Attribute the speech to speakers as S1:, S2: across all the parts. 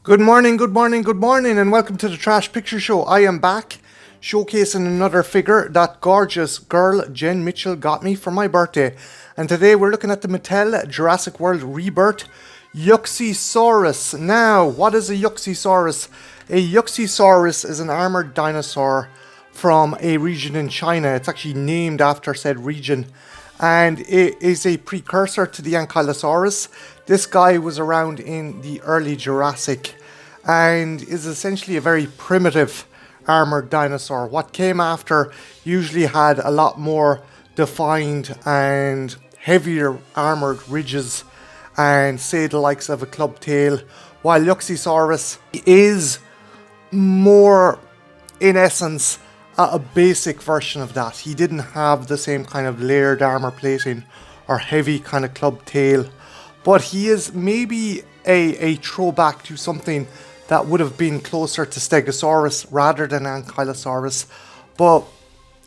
S1: Good morning, good morning, good morning, and welcome to the Trash Picture Show. I am back, showcasing another figure that gorgeous girl Jen Mitchell got me for my birthday. And today we're looking at the Mattel Jurassic World Rebirth Yuxisaurus. Now, what is a Yuxisaurus? A Yuxisaurus is an armored dinosaur from a region in China. It's actually named after said region, and it is a precursor to the Ankylosaurus. This guy was around in the early Jurassic and is essentially a very primitive armored dinosaur. What came after usually had a lot more defined and heavier armored ridges and say the likes of a club tail, while Yuxisaurus is more, in essence, a basic version of that. He didn't have the same kind of layered armor plating or heavy kind of club tail, but he is maybe a throwback to something that would have been closer to Stegosaurus rather than Ankylosaurus, but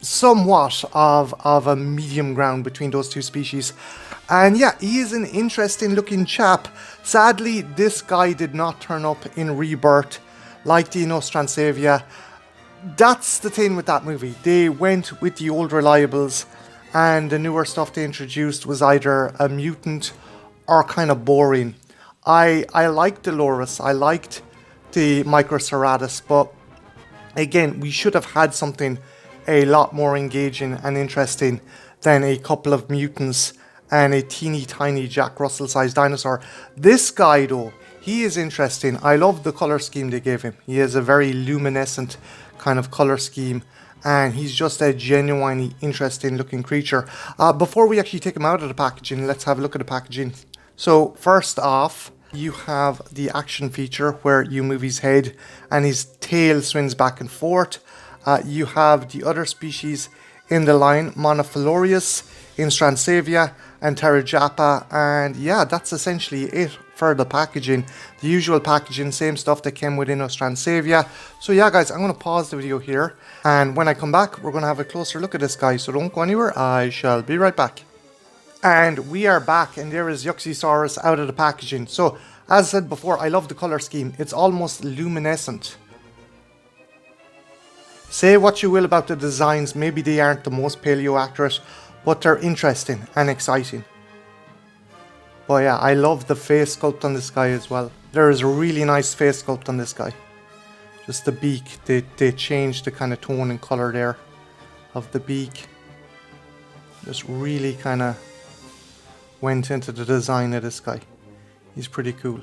S1: somewhat of a medium ground between those two species. And yeah, he is an interesting looking chap. Sadly, this guy did not turn up in Rebirth like Dino Stransavia. That's the thing with that movie. They went with the old reliables, and the newer stuff they introduced was either a mutant or kind of boring. I liked Dolores, I liked the Microceratus, but again, we should have had something a lot more engaging and interesting than a couple of mutants and a teeny tiny Jack Russell sized dinosaur. This guy though, he is interesting. I love the color scheme they gave him. He has a very luminescent kind of color scheme, and he's just a genuinely interesting looking creature. Before we actually take him out of the packaging, let's have a look at the packaging. So first off, you have the action feature where you move his head and his tail swings back and forth. You have the other species in the line, Monophalorius, in Stransavia, and Pterodjapa, and yeah, that's essentially it for the packaging. The usual packaging, same stuff that came within Stransavia. So yeah guys, I'm going to pause the video here, and when I come back we're going to have a closer look at this guy, so don't go anywhere, I shall be right back. And we are back, and there is Yuxisaurus out of the packaging. So as I said before, I love the color scheme. It's almost luminescent. Say what you will about the designs, maybe they aren't the most paleo accurate, but they're interesting and exciting. But yeah, I love the face sculpt on this guy as well. There is a really nice face sculpt on this guy. Just the beak, they changed the kind of tone and color there of the beak. Just really kind of went into the design of this guy. He's pretty cool.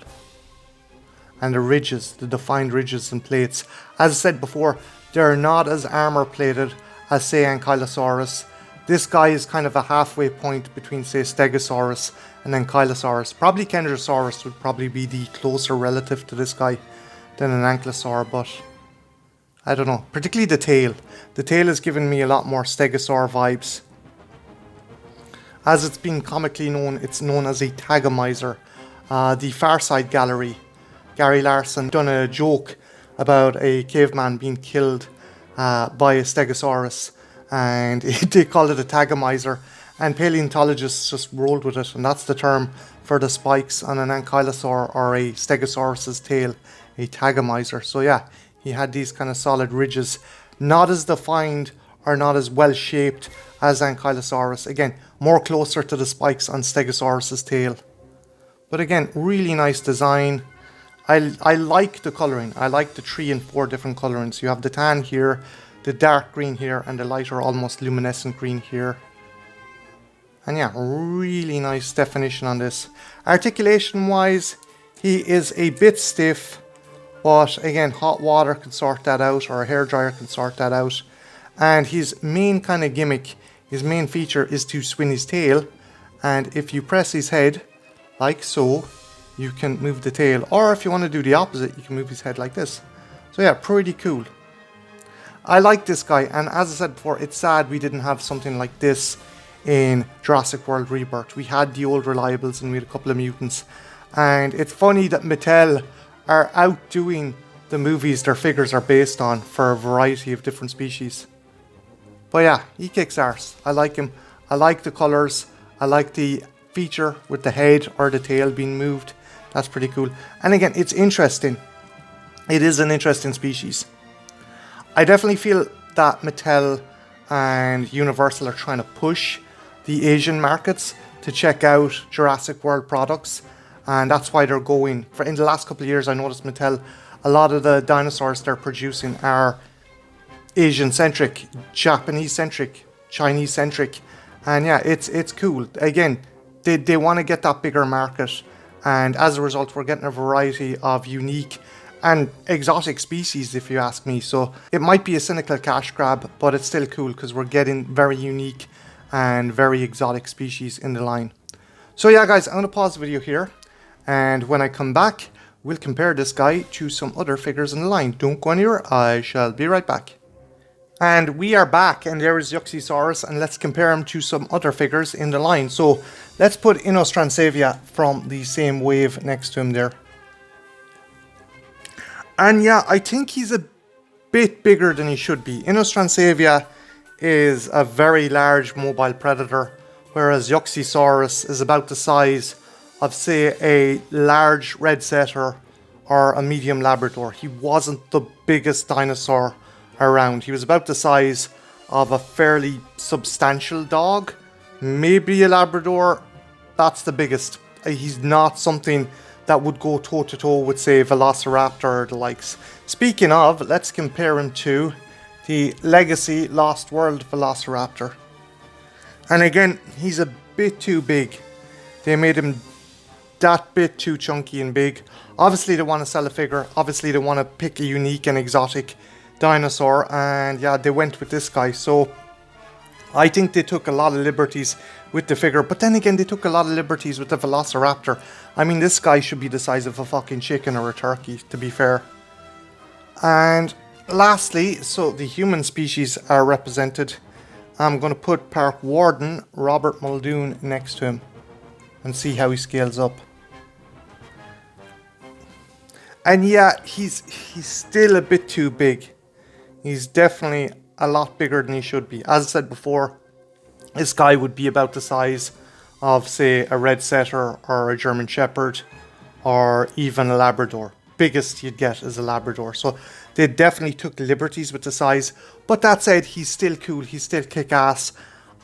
S1: And the ridges, the defined ridges and plates. As I said before, they're not as armor plated as say Ankylosaurus. This guy is kind of a halfway point between say Stegosaurus and Ankylosaurus. Probably Kendrasaurus would probably be the closer relative to this guy than an Ankylosaur, but I don't know. Particularly the tail. The tail has given me a lot more Stegosaur vibes. As it's been comically known, it's known as a tagomizer. The Far Side Gallery, Gary Larson, done a joke about a caveman being killed by a Stegosaurus, and they called it a tagomizer, and paleontologists just rolled with it, and that's the term for the spikes on an Ankylosaur or a Stegosaurus's tail, a tagomizer. So yeah, he had these kind of solid ridges, not as defined or not as well shaped as Ankylosaurus. Again, more closer to the spikes on Stegosaurus's tail. But again, really nice design. I like the colouring. I like the 3 and 4 different colourings. You have the tan here, the dark green here, and the lighter almost luminescent green here. And yeah, really nice definition on this. Articulation wise, he is a bit stiff, but again, hot water can sort that out, or a hairdryer can sort that out. And his main kind of gimmick, his main feature is to swing his tail, and if you press his head like so, you can move the tail, or if you want to do the opposite, you can move his head like this. So yeah, pretty cool. I like this guy, and as I said before, it's sad we didn't have something like this in Jurassic World Rebirth. We had the old reliables and we had a couple of mutants, and it's funny that Mattel are outdoing the movies their figures are based on for a variety of different species. But yeah, he kicks arse. I like him. I like the colours. I like the feature with the head or the tail being moved. That's pretty cool. And again, it's interesting. it is an interesting species. I definitely feel that Mattel and Universal are trying to push the Asian markets to check out Jurassic World products, and that's why they're going for. In the last couple of years, I noticed Mattel, a lot of the dinosaurs they're producing are Asian centric, Japanese centric, Chinese centric, and yeah, it's cool. Again, they want to get that bigger market, and as a result, we're getting a variety of unique and exotic species, if you ask me. So it might be a cynical cash grab, but it's still cool because we're getting very unique and very exotic species in the line. So yeah, guys, I'm going to pause the video here, and when I come back, we'll compare this guy to some other figures in the line. Don't go anywhere, I shall be right back. And we are back, and there is Yuxisaurus, and let's compare him to some other figures in the line. So let's put Inostransevia from the same wave next to him there. And yeah, I think he's a bit bigger than he should be. Inostransevia is a very large mobile predator, whereas Yuxisaurus is about the size of, say, a large red setter or a medium Labrador. He wasn't the biggest dinosaur around. He was about the size of a fairly substantial dog, maybe a Labrador. That's the biggest. He's not something that would go toe-to-toe with, say, Velociraptor or the likes. Speaking of, let's compare him to the Legacy Lost World Velociraptor. And again, he's a bit too big. They made him that bit too chunky and big. Obviously, they want to sell a figure. Obviously, they want to pick a unique and exotic dinosaur. And yeah, they went with this guy. So I think they took a lot of liberties with the figure, but then again, they took a lot of liberties with the Velociraptor. I mean, this guy should be the size of a fucking chicken or a turkey, to be fair. And lastly, so the human species are represented. I'm going to put Park Warden Robert Muldoon next to him and see how he scales up. And yeah, he's still a bit too big. He's definitely a lot bigger than he should be. As I said before, this guy would be about the size of, say, a red setter or a German Shepherd or even a Labrador. Biggest you'd get is a Labrador. So they definitely took liberties with the size. But that said, he's still cool. He's still kick-ass.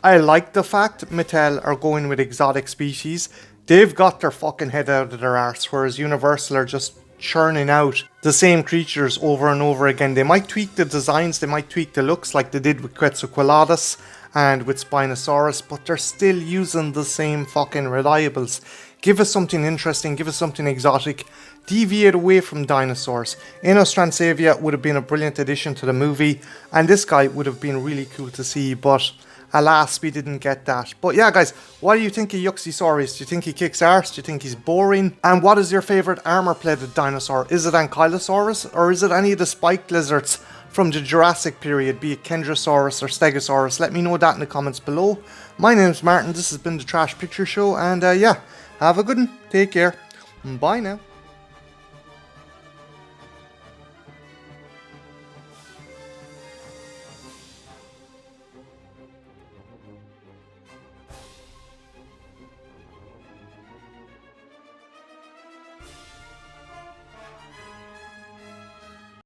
S1: I like the fact Mattel are going with exotic species. They've got their fucking head out of their arse, whereas Universal are just churning out the same creatures over and over again. They might tweak the designs, they might tweak the looks like they did with Quetzalcoatlus and with Spinosaurus, but they're still using the same fucking reliables. Give us something interesting, give us something exotic, deviate away from dinosaurs. Inostransevia would have been a brilliant addition to the movie, and this guy would have been really cool to see, but alas, we didn't get that. But yeah, guys, what do you think of Yuxisaurus? Do you think he kicks arse? Do you think he's boring? And what is your favourite armour-plated dinosaur? Is it Ankylosaurus, or is it any of the spiked lizards from the Jurassic period, be it Kendrasaurus or Stegosaurus? Let me know that in the comments below. My name's Martin, this has been the Trash Picture Show, and yeah, have a good one, take care, bye now.